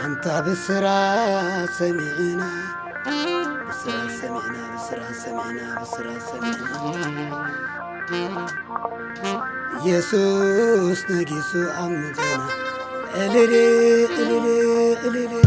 أنت بسرعة سمعنا يسوس نجيسو أمتنا إليلي إليلي إليلي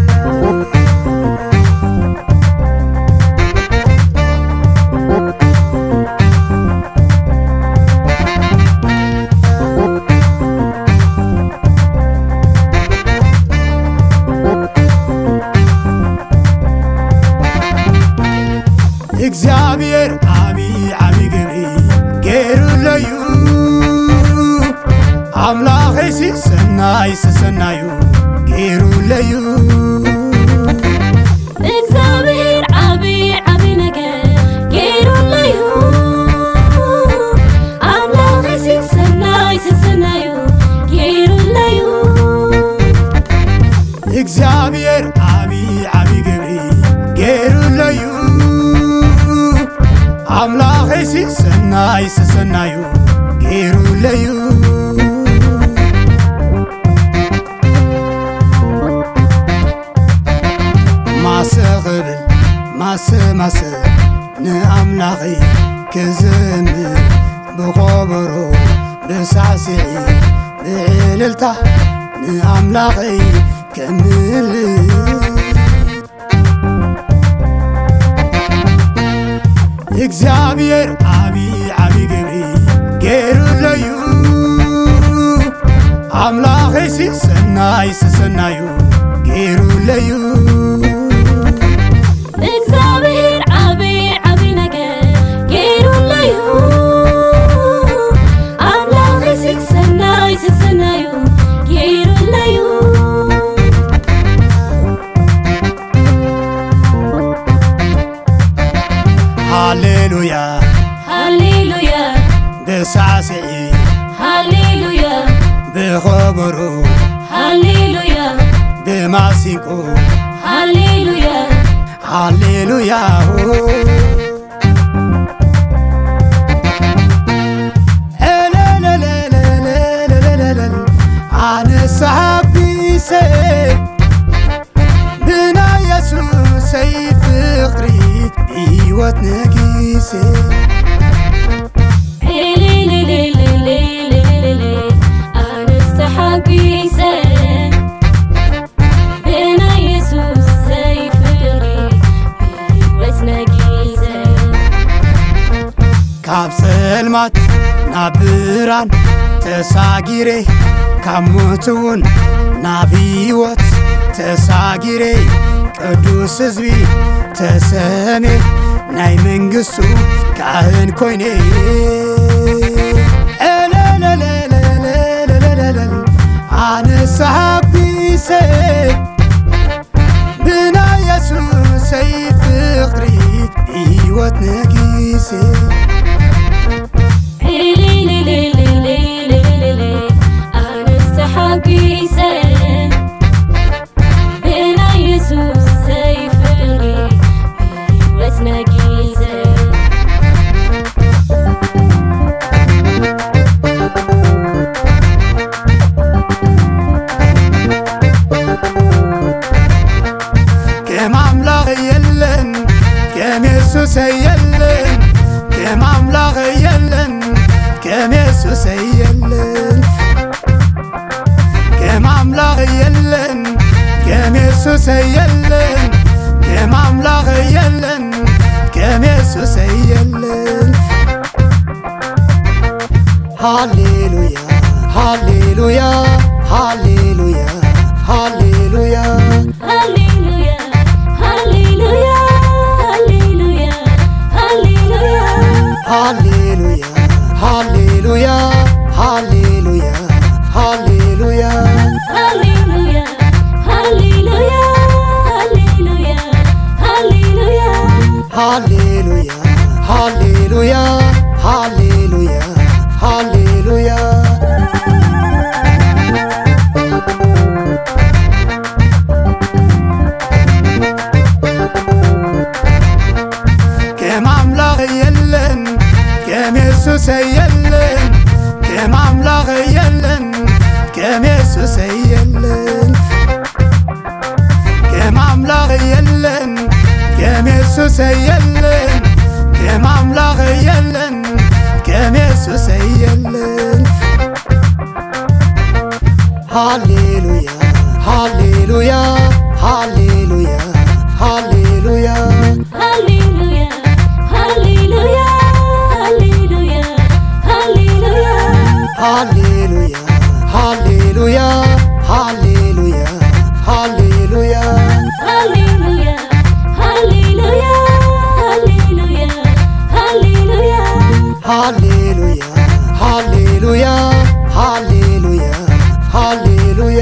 እግዚአብሔር ዓቢ ግብሪ ገይሩለዩ አምላኸይ ሰናዩ ገይሩለዩ እግዚአብሔር ዓቢ ነገር ገይሩለዩ አምላኸይ ሰናዩ ገይሩለዩ እግዚአብሔር ዓቢ ግብሪ ገይሩለዩ አምላኸይ ሰናዩ ገይሩለዩ ማሰ ንአምላኸይ ክዝምር ብኸበሮ ብሳዕስዒ ብዕልልታ ንአምላኸይ ከምልእ እግዚአብሔር ዓቢ ግብሪ ገይሩለዩ አምላኸይ ሰናዩ ገይሩለዩ እግዚአብሔር ዓቢ ነገር ገይሩለዩ አምላኸይ ሰናዩ ገይሩለዩ ሃሌሉያ ሃሌሉያ ብሳዕስዒ ሃሌሉያ ብኸበሮ ሃሌሉያ ብማሲንቆ ሃሌሉያ ሃሌሉያ ኣነሳቢሰ ብና የሱሰይ ፍቕሪ ሕይወት ነጊሴ ኣነስተሓጊሰ ብና የሱሰይ ፍቕሪ ሕይወት ነጊሰ ካብ ጸልማት ናብ ብርሃን ተሳጊሬ ካብ ሞት እውን ናብ ሕይወት ተሳጊሬ ቅዱስ ሕዝቢ ተሰሜ ናይ መንግሥቱ ካህን ኮይኔ ኣነሳቢሰ ብና የሱሰይ ፍቕሪ ሕይወት ነጊሴ ኣነስተሓጊሰ ብና የሱሰይ ፍቕሪ ሕይወት ነጊሰ ከም ኣምላኽ የለን ከም የሱስ የለን ከም ኣምላኽ የለን ከም የሱስ የለን ከም ኣምላኽ የለን ከም የሱስ የለን ከም ኣምላኽ የለን ከም የሱስ የለን ሃሌሉያ ሃሌሉያ ሃሌሉያ ሃሌሉያ ሃሌሉያ ሃሌሉያ ሃሌሉያ ሃሌሉያ ሃሌሉያ ሃሌሉያ ሃሌሉያ ሃሌሉያ ሃሌሉያ ሃሌሉያ ሃሌሉያ ሃሌሉያ ሃሌሉያ ሃሌሉያ ሃሌሉያ ከም ኣምላኽ የለን ከም የሱስ የለን ሱሰየለን ሃሌሉያ ሃሌሉያ ሃሌሉያ ሃሌሉያ ሃሌሉያ ሃሌሉያ ሃሌሉያ ሃሌሉያ ሃሌሉያ ሃሌሉያ ሃሌሉያ ሃሌሉያ ሃሌሉያ ሃሌሉያ ሃሌሉያ ሃሌሉያ ሃሌሉያ ሃሌሉያ ሃሌሉያ